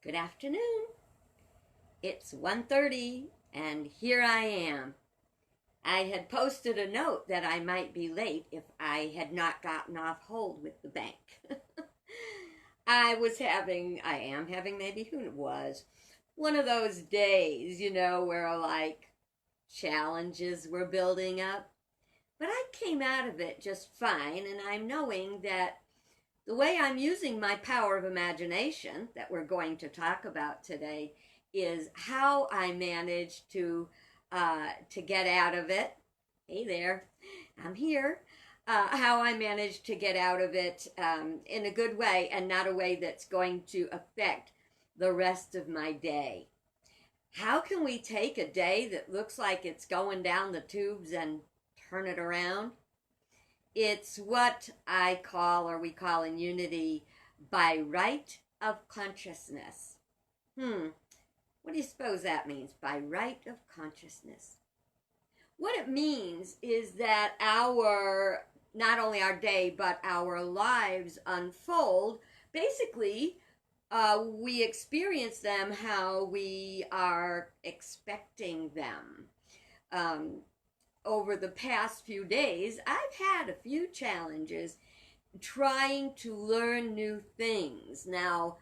Good afternoon. It's 1:30 and here I am. I had posted a note that I might be late if I had not gotten off hold with the bank. I am having maybe who was, one of those days, where like challenges were building up. But I came out of it just fine, and I'm knowing that the way I'm using my power of imagination that we're going to talk about today is how I manage to get out of it. Hey there, I'm here. How I manage to get out of it in a good way and not a way that's going to affect the rest of my day. How can we take a day that looks like it's going down the tubes and turn it around? It's what I call, or we call in Unity, by right of consciousness. What do you suppose that means, by right of consciousness? What it means is that not only our day, but our lives unfold. Basically, we experience them how we are expecting them. Over the past few days, I've had a few challenges trying to learn new things. Now,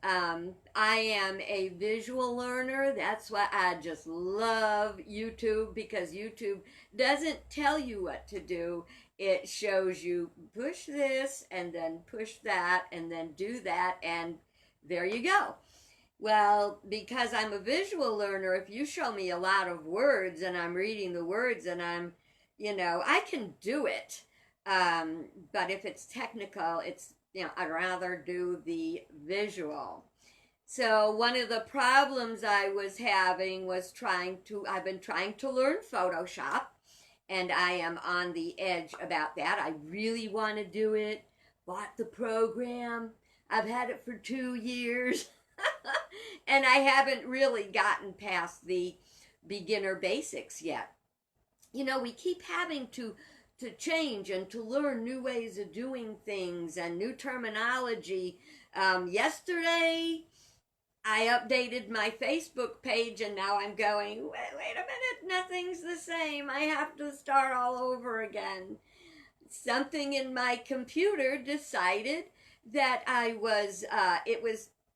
I am a visual learner. That's why I just love YouTube, because YouTube doesn't tell you what to do. It shows you push this and then push that and then do that, and there you go. Well, because I'm a visual learner, if you show me a lot of words and I'm reading the words and I can do it. But if it's technical, I'd rather do the visual. So one of the problems I was having was I've been trying to learn Photoshop, and I am on the edge about that. I really want to do it. Bought the program. I've had it for 2 years. And I haven't really gotten past the beginner basics yet. We keep having to change and to learn new ways of doing things and new terminology. Yesterday, I updated my Facebook page, and now I'm going, wait a minute, nothing's the same. I have to start all over again. Something in my computer decided that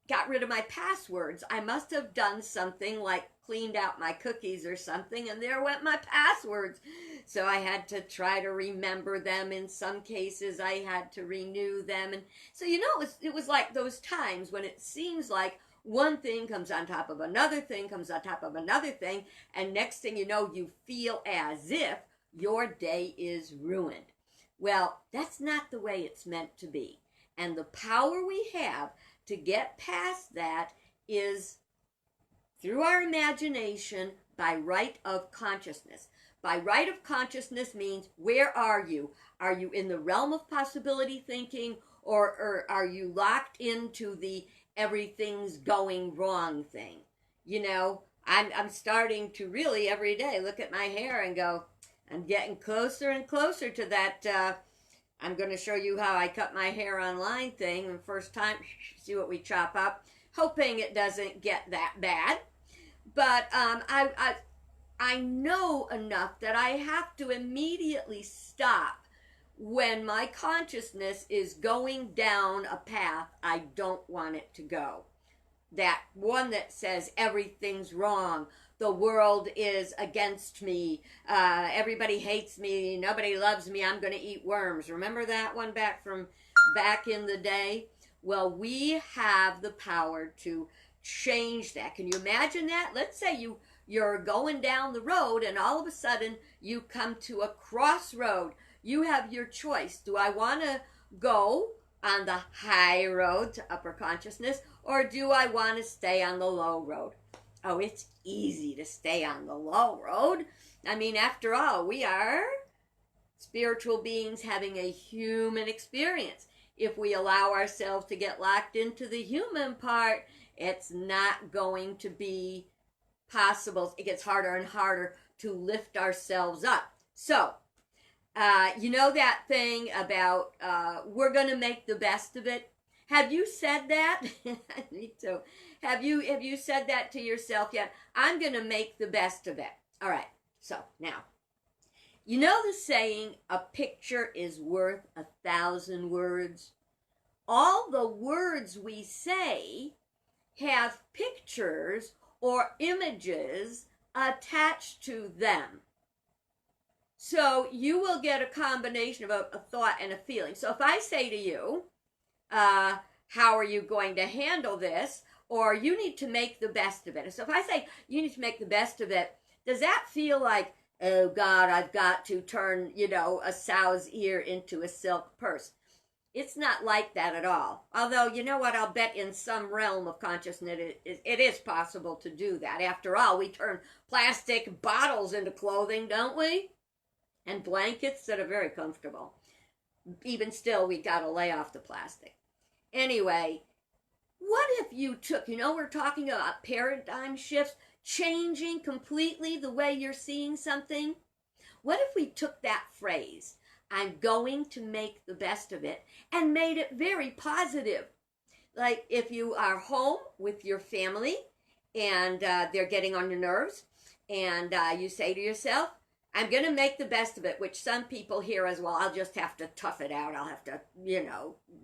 got rid of my passwords. I must have done something like cleaned out my cookies or something, and there went my passwords. So I had to try to remember them. In some cases, I had to renew them. And so, it was like those times when it seems like one thing comes on top of another thing, comes on top of another thing, and next thing you know, you feel as if your day is ruined. Well, that's not the way it's meant to be. And the power we have to get past that is through our imagination, by right of consciousness. By right of consciousness means, where are you? Are you in the realm of possibility thinking, or are you locked into the everything's going wrong thing? I'm starting to really every day look at my hair and go, I'm getting closer and closer to that. I'm going to show you how I cut my hair online thing. The first time, see what we chop up, hoping it doesn't get that bad. But I know enough that I have to immediately stop when my consciousness is going down a path I don't want it to go. That one that says everything's wrong, the world is against me, everybody hates me, nobody loves me, I'm going to eat worms. Remember that one back in the day? Well, we have the power to change that. Can you imagine that? Let's say you're going down the road and all of a sudden you come to a crossroad. You have your choice. Do I want to go on the high road to upper consciousness, or do I want to stay on the low road? Oh, it's easy to stay on the low road. I mean, after all, we are spiritual beings having a human experience. If we allow ourselves to get locked into the human part, it's not going to be possible. It gets harder and harder to lift ourselves up. So, that thing about we're going to make the best of it? Have you said that? Me too. Have you said that to yourself yet? I'm going to make the best of it. All right. So now, you know the saying, a picture is worth 1,000 words? All the words we say have pictures or images attached to them. So you will get a combination of a thought and a feeling. So if I say to you, how are you going to handle this? Or you need to make the best of it. So if I say you need to make the best of it, does that feel like, oh God, I've got to turn, a sow's ear into a silk purse? It's not like that at all. Although, you know what, I'll bet in some realm of consciousness it is possible to do that. After all, we turn plastic bottles into clothing, don't we? And blankets that are very comfortable. Even still, we got to lay off the plastic. Anyway, what if you took, we're talking about paradigm shifts, changing completely the way you're seeing something. What if we took that phrase, I'm going to make the best of it, and made it very positive? Like if you are home with your family and they're getting on your nerves, and you say to yourself, I'm going to make the best of it, which some people hear as, well, I'll just have to tough it out. I'll have to,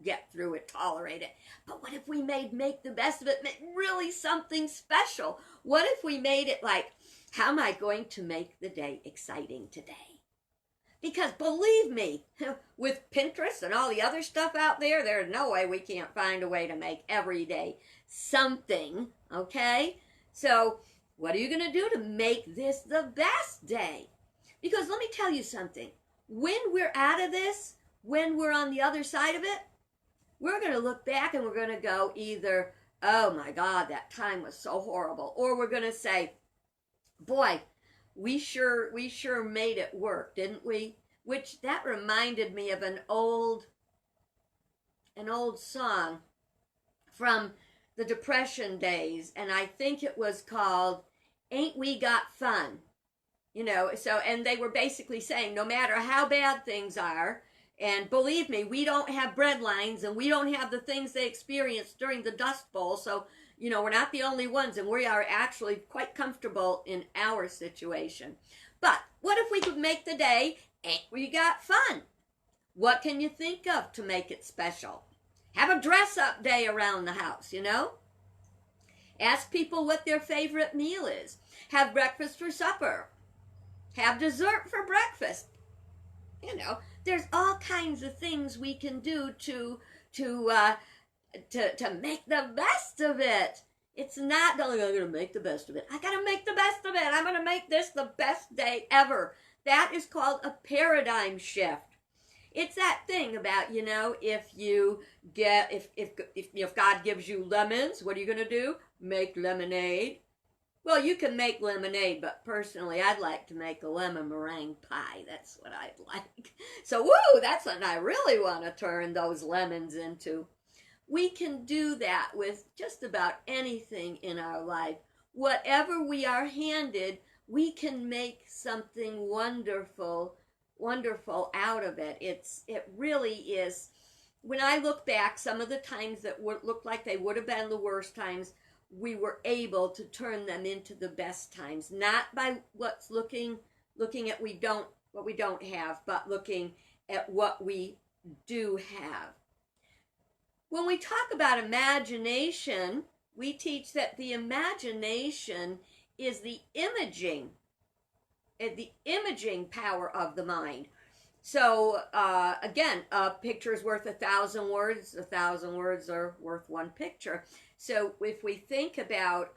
get through it, tolerate it. But what if we make the best of it really something special? What if we made it like, how am I going to make the day exciting today? Because believe me, with Pinterest and all the other stuff out there, there's no way we can't find a way to make every day something, okay? So what are you going to do to make this the best day? Because let me tell you something. When we're out of this, when we're on the other side of it, we're going to look back and we're going to go either, oh my God, that time was so horrible. Or we're going to say, boy, we sure made it work, didn't we? Which that reminded me of an old song from the Depression days. And I think it was called, Ain't We Got Fun? And they were basically saying, no matter how bad things are, and believe me, we don't have bread lines and we don't have the things they experienced during the Dust Bowl. So, we're not the only ones, and we are actually quite comfortable in our situation. But what if we could make the day, ain't we got fun? What can you think of to make it special? Have a dress-up day around the house, Ask people what their favorite meal is. Have breakfast for supper. Have dessert for breakfast. There's all kinds of things we can do to make the best of it. It's not only I'm going to make the best of it. I got to make the best of it. I'm going to make this the best day ever. That is called a paradigm shift. It's that thing about, if God gives you lemons, what are you going to do? Make lemonade. Well, you can make lemonade, but personally, I'd like to make a lemon meringue pie. That's what I'd like. So, woo, that's what I really want to turn those lemons into. We can do that with just about anything in our life. Whatever we are handed, we can make something wonderful out of it. It really is. When I look back, some of the times that looked like they would have been the worst times, we were able to turn them into the best times, not by what's looking at what we don't have, but looking at what we do have. When we talk about imagination, we teach that the imagination is the imaging power of the mind. So again, a picture is worth 1,000 words. 1,000 words are worth one picture. So if we think about,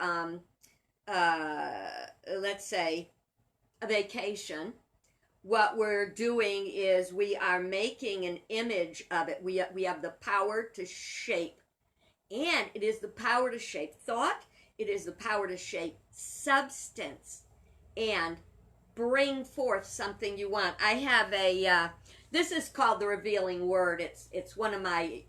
let's say, a vacation, what we're doing is we are making an image of it. We have the power to shape. And it is the power to shape thought. It is the power to shape substance and bring forth something you want. I have this is called The Revealing Word. It's one of my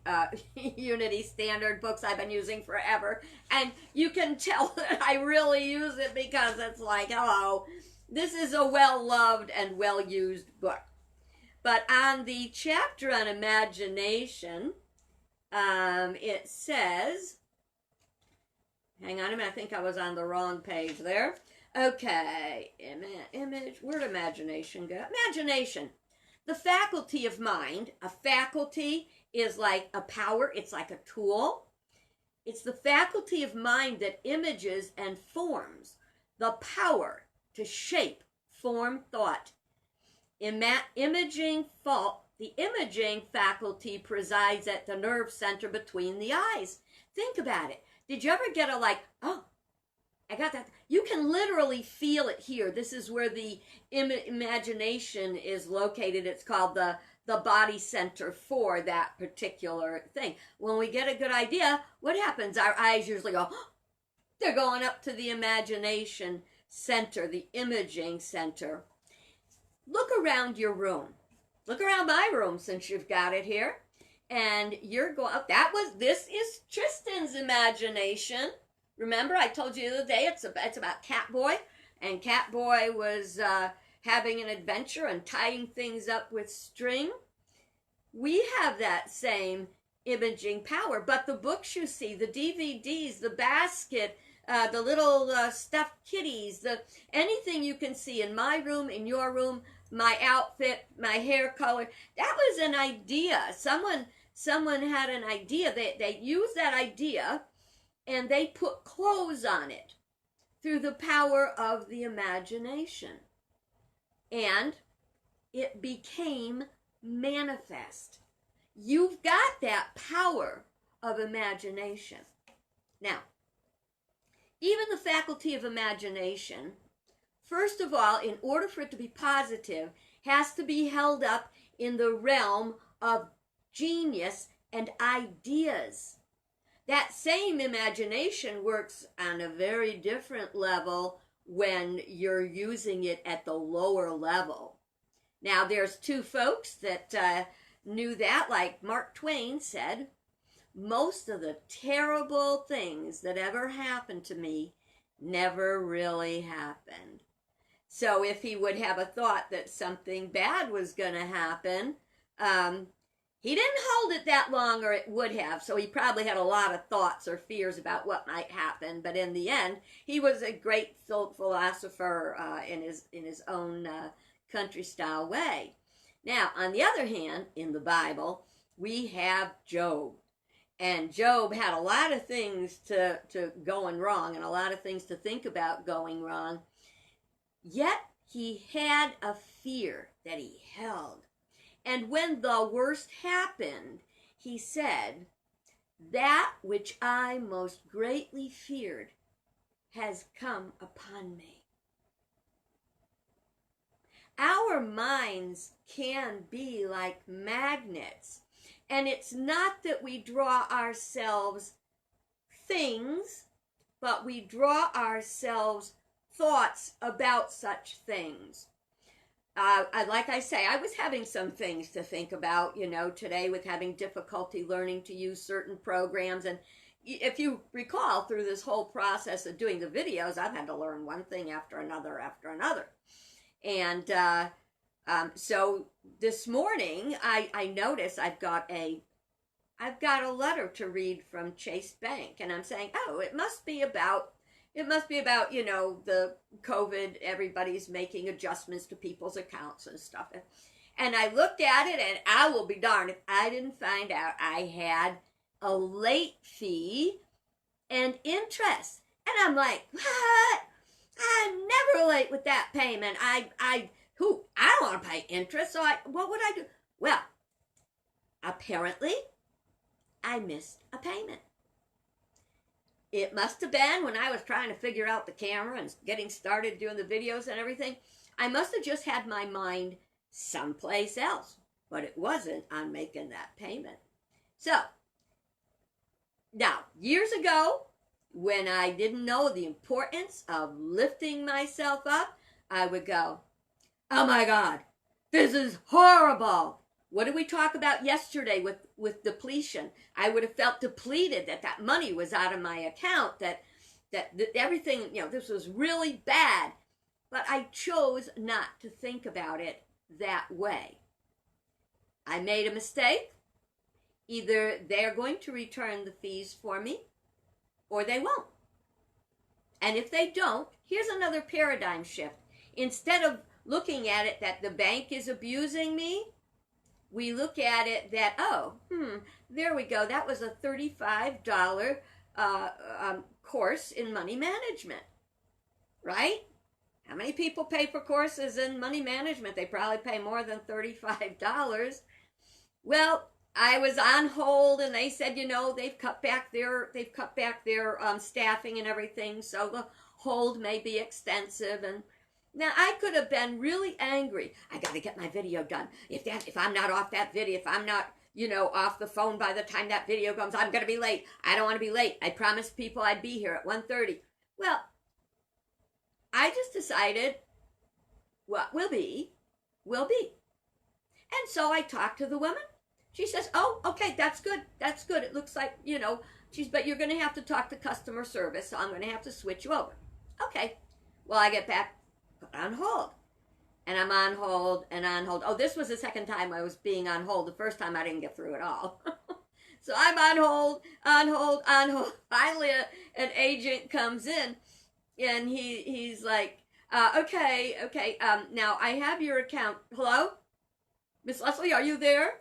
Unity Standard books I've been using forever. And you can tell that I really use it because it's like, hello, this is a well-loved and well-used book. But on the chapter on imagination, It says, hang on a minute, I think I was on the wrong page there. Okay, image, where'd imagination go? Imagination, the faculty of mind. A faculty is like a power, it's like a tool. It's the faculty of mind that images and forms, the power to shape, form thought. The imaging faculty presides at the nerve center between the eyes. Think about it. Did you ever get a like, oh, I got that? You can literally feel it here. This is where the imagination is located. It's called the body center for that particular thing. When we get a good idea, what happens? Our eyes usually go, oh, they're going up to the imagination center, the imaging center. Look around your room. Look around my room since you've got it here. And you're going, oh, this is Tristan's imagination. Remember, I told you the other day it's about Catboy. And Catboy was having an adventure and tying things up with string. We have that same imaging power. But the books you see, the DVDs, the basket, the little stuffed kitties, anything you can see in my room, in your room, my outfit, my hair color, that was an idea. Someone had an idea. They used that idea and they put clothes on it through the power of the imagination. And it became manifest. You've got that power of imagination. Now, even the faculty of imagination, first of all, in order for it to be positive, has to be held up in the realm of genius and ideas. That same imagination works on a very different level when you're using it at the lower level. Now, there's two folks that knew that, like Mark Twain said, most of the terrible things that ever happened to me never really happened. So if he would have a thought that something bad was going to happen, he didn't hold it that long, or it would have. So he probably had a lot of thoughts or fears about what might happen. But in the end, he was a great philosopher in his own country-style way. Now, on the other hand, in the Bible, we have Job. And Job had a lot of things to going wrong and a lot of things to think about going wrong. Yet he had a fear that he held. And when the worst happened, he said, "That which I most greatly feared has come upon me." Our minds can be like magnets. And it's not that we draw ourselves things, but we draw ourselves thoughts about such things. Like I say, I was having some things to think about, today with having difficulty learning to use certain programs. And if you recall, through this whole process of doing the videos, I've had to learn one thing after another after another. And so this morning, I noticed I've got a letter to read from Chase Bank, and I'm saying, oh, it must be about, the COVID, everybody's making adjustments to people's accounts and stuff. And I looked at it, and I will be darned if I didn't find out I had a late fee and interest. And I'm like, what? I'm never late with that payment. I don't want to pay interest, so what would I do? Well, apparently, I missed a payment. It must have been when I was trying to figure out the camera and getting started doing the videos and everything. I must have just had my mind someplace else, but it wasn't on making that payment. So, now, years ago, when I didn't know the importance of lifting myself up, I would go, oh my God, this is horrible. What did we talk about yesterday with depletion? I would have felt depleted, that money was out of my account, that everything, this was really bad. But I chose not to think about it that way. I made a mistake. Either they're going to return the fees for me or they won't. And if they don't, here's another paradigm shift. Instead of looking at it that the bank is abusing me, we look at it that, oh, there we go. That was a $35 course in money management, right? How many people pay for courses in money management? They probably pay more than $35. Well, I was on hold, and they said, they've cut back their staffing and everything, so the hold may be extensive. And now I could have been really angry. I got to get my video done. If I'm not off that video, if I'm not off the phone by the time that video comes, I'm going to be late. I don't want to be late. I promised people I'd be here at 1:30. Well, I just decided what will be, will be. And so I talked to the woman. She says, oh, okay, that's good. That's good. It looks like, but you're going to have to talk to customer service, so I'm going to have to switch you over. Okay. Well, I get back on hold. And I'm on hold and on hold. Oh, this was the second time I was being on hold. The first time I didn't get through at all. So I'm on hold, on hold, on hold. Finally, an agent comes in, and he's like, okay, now I have your account. Hello? Miss Leslie, are you there?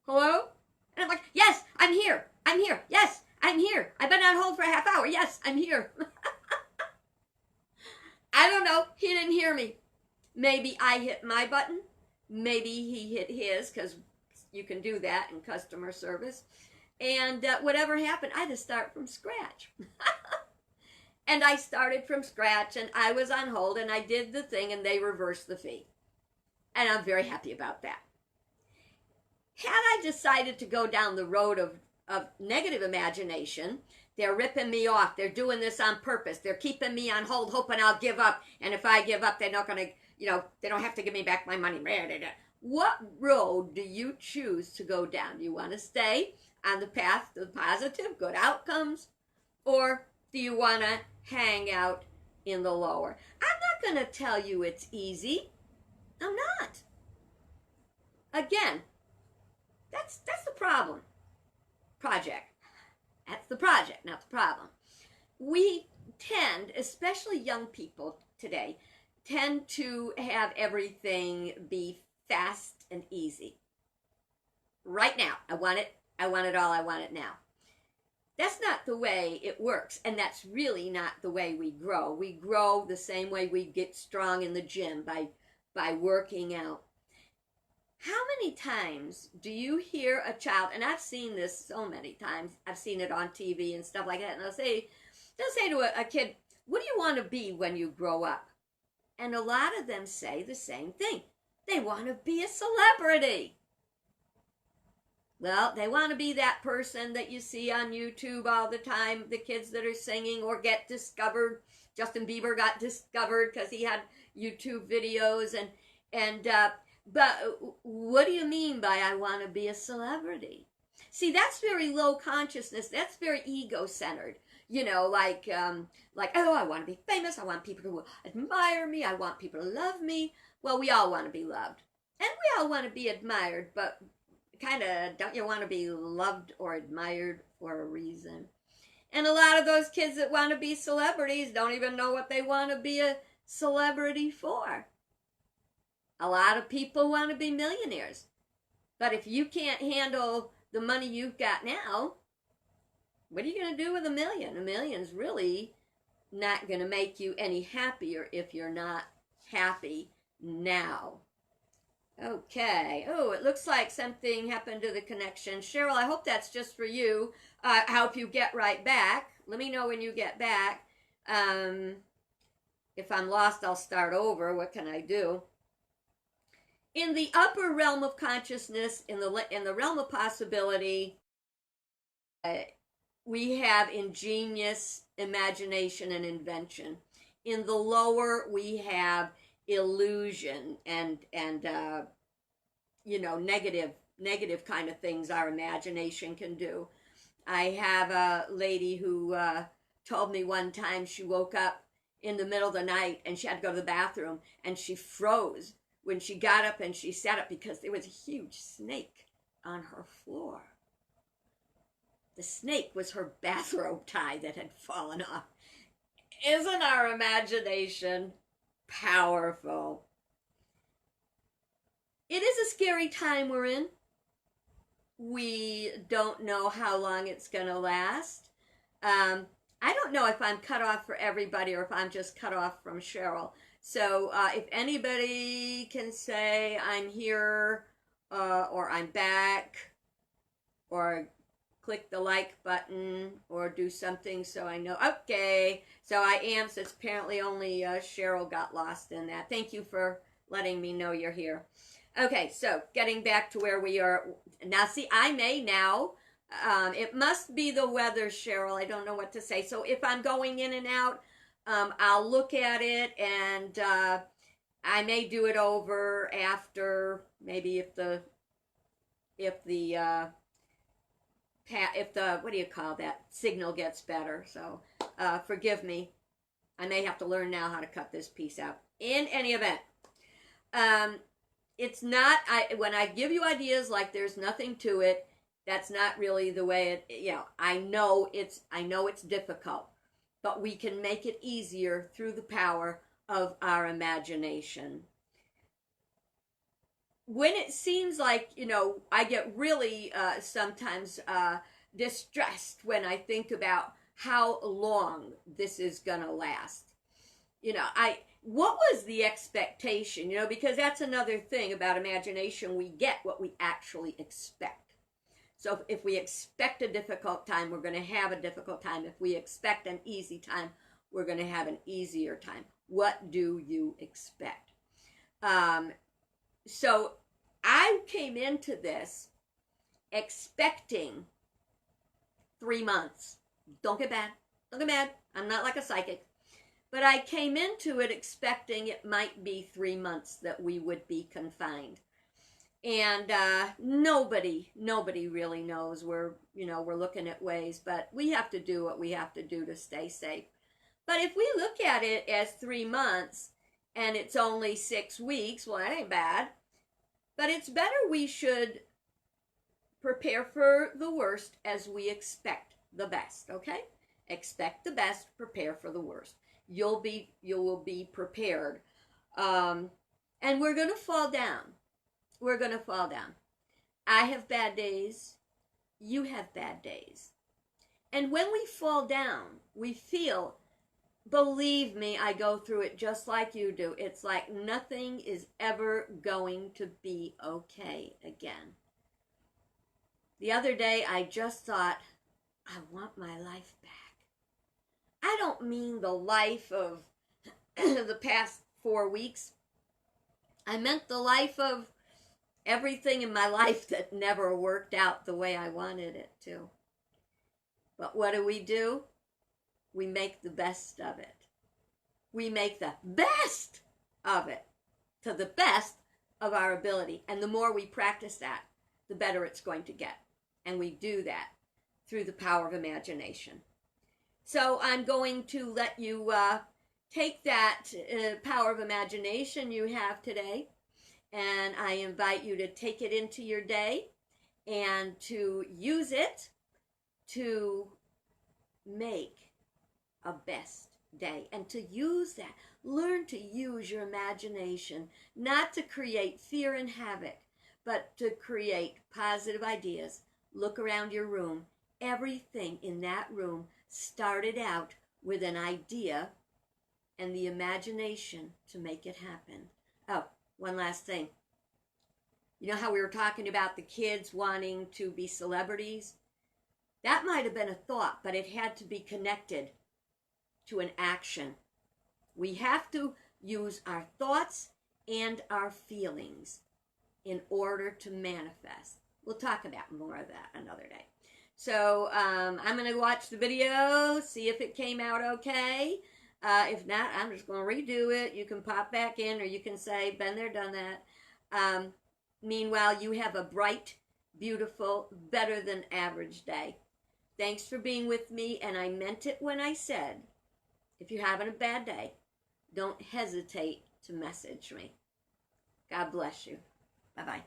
Hello? And I'm like, yes, I'm here. Yes, I'm here. I've been on hold for a half hour. Yes, I'm here. I don't know. He didn't hear me. Maybe I hit my button. Maybe he hit his, because you can do that in customer service. And whatever happened, I had to start from scratch. And I started from scratch, and I was on hold, and I did the thing, and they reversed the fee. And I'm very happy about that. Had I decided to go down the road of negative imagination, they're ripping me off, they're doing this on purpose, they're keeping me on hold, hoping I'll give up, and if I give up, they're not going to, they don't have to give me back my money. What road do you choose to go down? Do you want to stay on the path to positive, good outcomes, or do you want to hang out in the lower? I'm not going to tell you it's easy. I'm not. Again, that's the problem. Project. That's the project, not the problem. We tend, especially young people today, tend to have everything be fast and easy. Right now, I want it all, I want it now. That's not the way it works, and that's really not the way we grow. We grow the same way we get strong in the gym, by working out. How many times do you hear a child, and I've seen this so many times, I've seen it on TV and stuff like that, and they'll say to a kid, what do you want to be when you grow up? And a lot of them say the same thing. They want to be a celebrity. Well, they want to be that person that you see on YouTube all the time, the kids that are singing or get discovered. Justin Bieber got discovered because he had YouTube videos, but what do you mean by I want to be a celebrity? See, that's very low consciousness. That's very ego-centered. Like, oh, I want to be famous. I want people to admire me. I want people to love me. Well, we all want to be loved. And we all want to be admired, but kind of, don't you want to be loved or admired for a reason? And a lot of those kids that want to be celebrities don't even know what they want to be a celebrity for. A lot of people want to be millionaires. But if you can't handle the money you've got now, what are you going to do with $1 million? $1 million's really not going to make you any happier if you're not happy now. Okay. Oh, it looks like something happened to the connection. Cheryl, I hope that's just for you. I hope you get right back. Let me know when you get back. If I'm lost, I'll start over. What can I do? In the upper realm of consciousness, in the realm of possibility, we have ingenious imagination and invention. In the lower, we have illusion and negative kind of things our imagination can do. I have a lady who told me one time she woke up in the middle of the night and she had to go to the bathroom, and she froze when she got up and she sat up because there was a huge snake on her floor. The snake was her bathrobe tie that had fallen off. Isn't our imagination powerful? It is a scary time we're in. We don't know how long it's going to last. I don't know if I'm cut off for everybody or if I'm just cut off from Cheryl. So if anybody can say I'm here or I'm back, or click the like button or do something so I know. Okay, so I am, so it's apparently only Cheryl got lost in that. Thank you for letting me know you're here. Okay, so getting back to where we are. Now, see, I may now, it must be the weather, Cheryl. I don't know what to say. So if I'm going in and out, I'll look at it, and I may do it over after, maybe if the what do you call that, signal gets better. So forgive me. I may have to learn now how to cut this piece out. In any event, it's not, when I give you ideas like there's nothing to it, that's not really the way it, I know it's difficult, but we can make it easier through the power of our imagination. When it seems like, I get really sometimes distressed when I think about how long this is going to last. What was the expectation? Because that's another thing about imagination. We get what we actually expect. So if we expect a difficult time, we're going to have a difficult time. If we expect an easy time, we're going to have an easier time. What do you expect? So I came into this expecting 3 months. Don't get mad. Don't get mad. I'm not like a psychic. But I came into it expecting it might be 3 months that we would be confined. And nobody really knows. We're looking at ways, but we have to do what we have to do to stay safe. But if we look at it as 3 months and it's only 6 weeks, well, that ain't bad. But it's better we should prepare for the worst as we expect the best, okay? Expect the best, prepare for the worst. You will be prepared. And we're going to fall down. We're going to fall down. I have bad days. You have bad days. And when we fall down, we feel, believe me, I go through it just like you do. It's like nothing is ever going to be okay again. The other day, I just thought, I want my life back. I don't mean the life of the past 4 weeks. I meant the life of everything in my life that never worked out the way I wanted it to. But what do? We make the best of it. We make the best of it to the best of our ability. And the more we practice that, the better it's going to get. And we do that through the power of imagination. So I'm going to let you take that power of imagination you have today, and I invite you to take it into your day and to use it to make a best day, and to use that. Learn to use your imagination, not to create fear and havoc, but to create positive ideas. Look around your room. Everything in that room started out with an idea and the imagination to make it happen. Oh, one last thing. You know how we were talking about the kids wanting to be celebrities? That might have been a thought, but it had to be connected to an action. We have to use our thoughts and our feelings in order to manifest. We'll talk about more of that another day. So I'm going to watch the video, see if it came out okay. If not, I'm just going to redo it. You can pop back in, or you can say, been there, done that. Meanwhile, you have a bright, beautiful, better than average day. Thanks for being with me, and I meant it when I said, if you're having a bad day, don't hesitate to message me. God bless you. Bye-bye.